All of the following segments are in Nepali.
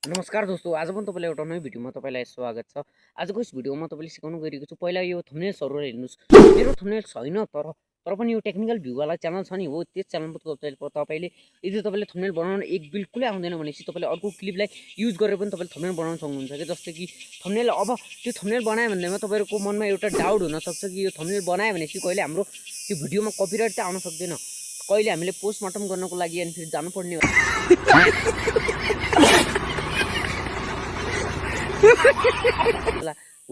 नमस्कार दोस्तों, आज पनि तपाईँलाई एउटा नयाँ भिडियोमा तपाईँलाई स्वागत छ। आजको यस भिडियोमा तपाईँले सिकाउन गइरहेको छु। पहिला यो थम्बनेल्सहरू हेर्नुहोस्। मेरो थम्बनेल छैन तर पनि यो टेक्निकल भ्यूवाला च्यानल छ नि हो, त्यस च्यानलमा तपाईँले यदि तपाईँले थम्बनेल बनाउन बिल्कुलै आउँदैन भनेपछि तपाईँले अर्को क्लिपलाई युज गरेर पनि तपाईँले थम्बनेल बनाउन सक्नुहुन्छ के। जस्तै कि थम्बनेल अब त्यो थम्बनेल बनायो भन्दैमा तपाईँहरूको मनमा एउटा डाउट हुनसक्छ कि यो थम्बनेल बनायो भनेपछि कहिले हाम्रो त्यो भिडियोमा कपिराइट त आउन सक्दैन, कहिले हामीले पोस्टमार्टम गर्नको लागि अनि फेरि जानुपर्ने हो।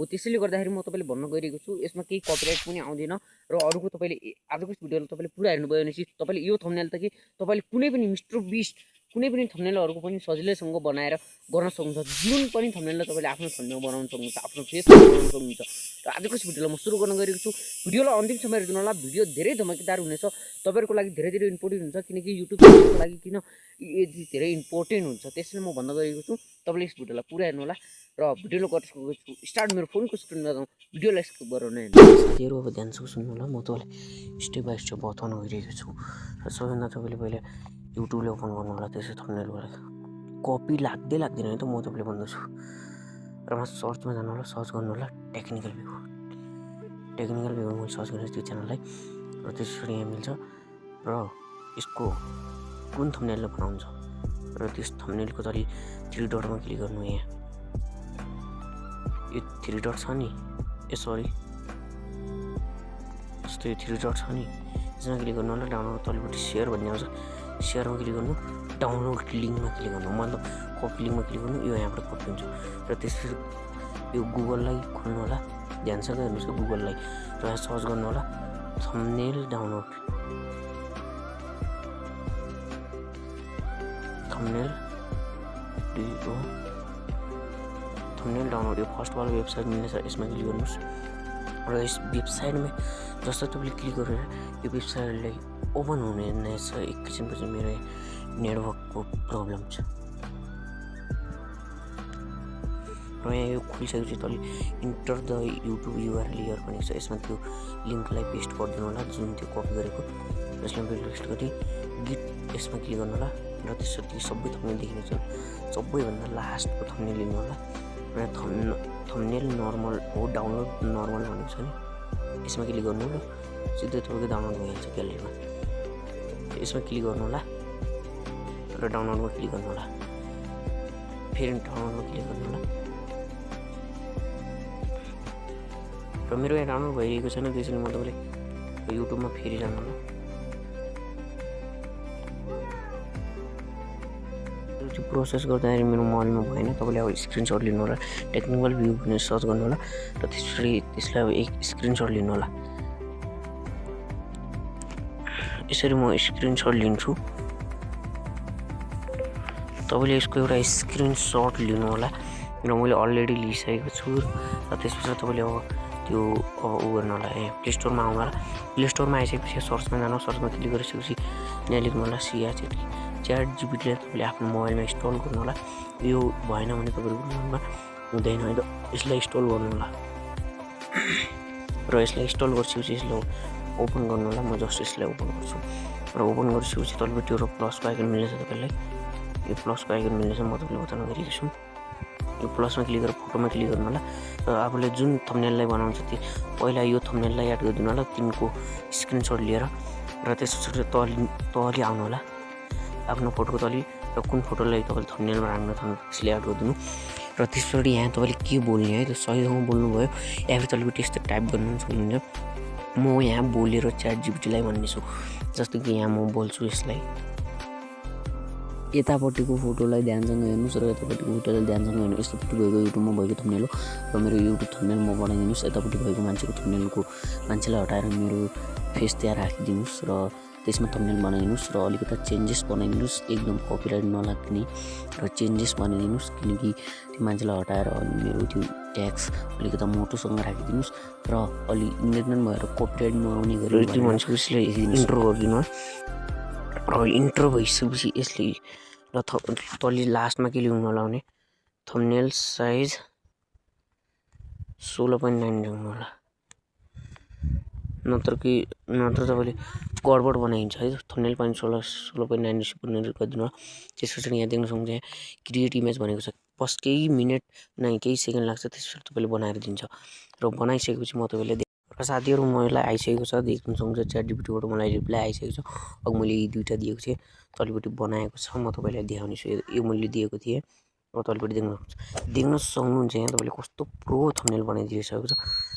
त्यसैले गर्दाखेरि म तपाईँले भन्न गइरहेको छु, यसमा केही कपिराइट पनि आउँदैन। र अरूको तपाईँले आजको भिडियोलाई तपाईँले पुरा हेर्नुभयो भनेपछि तपाईँले यो थम्बनेल त कि तपाईँले कुनै पनि मिस्टर बिस्ट कुनै पनि थम्बनेलहरूको पनि सजिलैसँग बनाएर गर्न सक्नुहुन्छ। जुन पनि थम्बनेललाई तपाईँले आफ्नो थम्बनेल बनाउन सक्नुहुन्छ, आफ्नो फेस बनाउन सक्नुहुन्छ। र आजको भिडियोलाई म सुरु गर्न गइरहेको छु। भिडियोलाई अन्तिमसम्म हेरिदिनु होला। भिडियो धेरै धमाकेदार हुनेछ, तपाईँहरूको लागि धेरै धेरै इम्पोर्टेन्ट हुन्छ, किनकि युट्युब च्यानलको लागि किन यदि धेरै इम्पोर्टेन्ट हुन्छ। त्यसैले म भन्न गइरहेको छु, तपाईँले यस भिडियोलाई पुरा हेर्नु होला। र भिडियोलाई गर्छु स्टार्ट मेरो फोनको स्क्रिनमा जाउँ, भिडियोलाई स्किप गरेर नै साथीहरू अब ध्यानसँग सुन्नु होला। म तपाईँलाई स्टेप बाई स्टेप बताउन गइरहेको छु। र सबैभन्दा तपाईँले पहिला युट्युबले ओपन गर्नु होला। त्यसै थम्बनेलबाट कपी लाग्दैन है त म तपाईँले भन्दैछु। र म सर्चमा जानु होला, सर्च गर्नु होला टेक्निकल भ्यू मैले सर्च गरेर त्यो च्यानललाई। र त्यसरी यहाँ मिल्छ र यसको कुन थम्बनेलले बनाउँछ र त्यस थम्बनेलको तलि 3 डटमा क्लिक गर्नु। यहाँ यो 3 डट छ नि, सरी जस्तो यो 3 डट छ नि, यसमा क्लिक गर्नु होला। डाउनलोड तलपट्टि सेयर भन्ने आउँछ, सेयरमा क्लिक गर्नु, डाउनलोड लिङ्कमा क्लिक गर्नु, मतलब कपी लिङ्कमा क्लिक गर्नु। यो यहाँबाट कपी हुन्छ। र त्यसपछि यो गुगललाई खोल्नु होला, ध्यानसँग हेर्नुहोस् गुगललाई। र यहाँ सर्च गर्नु होला थम्बनेल डाउनलोड, थम्बनेल डाउनलोड। यो फर्स्ट वाला वेबसाइट मिल्नेछ, यसमा क्लिक गर्नुहोस्। र यस वेबसाइटमा जस्तो तपाईँले क्लिक गरेर यो वेबसाइटलाई ओपन हुनेछ। एकैछिनपछि मेरो नेटवर्कको प्रब्लम छ। र यहाँ यो खोलिसकेपछि तल enter the YouTube URL here भनेको छ, यसमा त्यो लिङ्कलाई पेस्ट गरिदिनु होला, जुन त्यो कपी गरेको यसलाई पेस्ट गरी गिट यसमा क्लिक गर्नु होला। र त्यसपछि सबै थम्बनेल देखिनेछ। सबैभन्दा लास्टको थम्बनेल लिनु होला। र थम्बनेल नर्मल हो, डाउनलोड नर्मल भनेको छ नि, यसमा क्लिक गर्नु र सिधै तपाईँको डाउनलोड भइहाल्छ ग्यालेरीमा। यसमा क्लिक गर्नु होला र डाउनलोडमा क्लिक गर्नु होला, फेरि डाउनलोडमा क्लिक गर्नु होला। र मेरो यहाँ डाउनलोड भइरहेको छैन, त्यसैले म तपाईँले युट्युबमा फेरि जानु होला। त्यो प्रोसेस गर्दाखेरि मेरो मोबाइलमा भएन, तपाईँले अब स्क्रिनसट लिनु होला, टेक्निकल भ्यू भनेर सर्च गर्नु होला। र त्यसरी त्यसलाई अब एक स्क्रिनसट लिनु होला। यसरी म स्क्रिनसट लिन्छु, तपाईँले यसको एउटा स्क्रिनसट लिनु होला। र मैले अलरेडी लिइसकेको छु। र त्यसपछि तपाईँले अब त्यो उ गर्नु होला, प्ले स्टोरमा आउनु होला। प्ले स्टोरमा आइसकेपछि सर्चमा जानु, सर्चमा क्लिक गरिसकेपछि यहाँ लेख्नु होला च्याट जिपिटीलाई तपाईँले आफ्नो मोबाइलमा इन्स्टल गर्नु होला। यो भएन भने तपाईँको मोबाइलमा हुँदैन है त, यसलाई इन्स्टल गर्नु होला। र यसलाई इन्स्टल गरिसकेपछि यसलाई ओपन गर्नु होला। म जस्ट यसलाई ओपन गर्छु। र ओपन गरिसकेपछि तलपट्टि एउटा प्लसको आइकन मिल्नेछ तपाईँलाई, यो प्लसको आइकन मिल्नेछ, म तपाईँलाई बताउन गइरहेको छु। यो प्लसमा क्लिक गरेर फोटोमा क्लिक गर्नु होला। र आफूले जुन थम्बनेललाई बनाउँछ त्यो पहिला यो थम्बनेललाई एड गरिदिनु होला, तिनको स्क्रिनसट लिएर। र त्यसपछि तलि आउनु होला, आफ्नो फोटोको तलि, र कुन फोटोलाई तपाईँले थम्बनेलमा राख्न चाहनुहुन्छ त्यसले एड गरिदिनु। र त्यसपछि यहाँ तपाईँले के बोल्ने है, त्यो सहीसँग बोल्नुभयो या फिर तलपट्टि यस्तो टाइप गर्नु सक्नुहुन्छ। म यहाँ बोलेर च्याट जिपिटीलाई भन्नेछु, जस्तो कि यहाँ म बोल्छु यसलाई, यतापट्टिको फोटोलाई ध्यानसँग हेर्नुहोस् र यतापट्टिको फोटोलाई ध्यानसँग हेर्नु। यस्तोपट्टि भएको युट्युबमा भएको थम्बनेल हो, र मेरो युट्युब थम्बनेल म बनाइदिनुहोस्। यतापट्टि भएको मान्छेलाई हटाएर मेरो फेस त्यहाँ राखिदिनुहोस् र त्यसमा थम्बनेल बनाइदिनुहोस्। र अलिकति चेन्जेस बनाइदिनुहोस्, एकदम कपिराइट नलाग्ने र चेन्जेस बनाइदिनुहोस्, किनकि त्यो मान्छेलाई हटाएर अनि मेरो त्यो ट्याक्स अलिकति मोटोसँग राखिदिनुहोस्। र अलि इन्डिपेन्डेन्ट भएर कपिराइट नआउने गरी त्यो मान्छेको यसलाई इन्ट्रो गरिदिनु। र इन्ट्रो भइसकेपछि यसले र तलि लास्टमा के लेख्नु होला भने थम्बनेल साइज 16.9 राख्नु होला। नत्र तपाईँले गडबड बनाइन्छ है। थम्बनेल पनि 16.9 सेकेन्ड गरिदिनु। त्यसपछि यहाँ देख्न सक्नुहुन्छ क्रिएट इमेज भनेको छ। बस केही मिनट नै केही सेकेन्ड लाग्छ, त्यसपछि तपाईँले बनाएर दिन्छ। र बनाइसकेपछि म तपाईँलाई र साथीहरू मलाई आइसकेको छ, देख्न सक्नुहुन्छ च्याट जिपिटीबाट मलाई रिप्लाई आइसकेको छ। अघि मैले यी दुईवटा दिएको थिएँ, तल्लोपट्टि बनाएको छ, म तपाईँलाई देखाउने छु। यो मैले दिएको थिएँ, र तल्लोपट्टि देख्न सक्नुहुन्छ यहाँ तपाईँले कस्तो प्रो थम्बनेल बनाइदिइसकेको छ।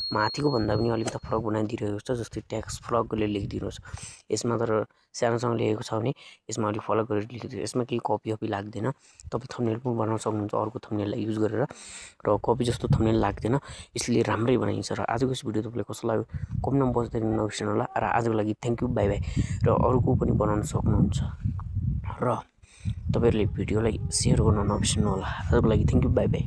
माथिको भन्दा पनि अलिकति फरक बनाइदिइरहेको छ, जस्तै ट्याक्स फरक गरेर लेखिदिनुहोस्। यसमा तर सानोसँग लेखेको छ भने यसमा अलिक फरक गरेर लेखिदिनु। यसमा केही कपी लाग्दैन, तपाईँ थम्बनेल पनि बनाउन सक्नुहुन्छ अर्को थम्बनेललाई युज गरेर, र कपी जस्तो थम्बनेल लाग्दैन, यसले राम्रै बनाइन्छ। र आजको यस भिडियो तपाईँलाई कस्तो लाग्यो कमेन्टमा बस्दैन नबिर्सनु होला। र आजको लागि थ्याङ्क यू, बाई बाई। र अरूको पनि बनाउन सक्नुहुन्छ, र तपाईँहरूले भिडियोलाई सेयर गर्न नबिर्सनु होला। आजको लागि थ्याङ्क यू, बाई बाई।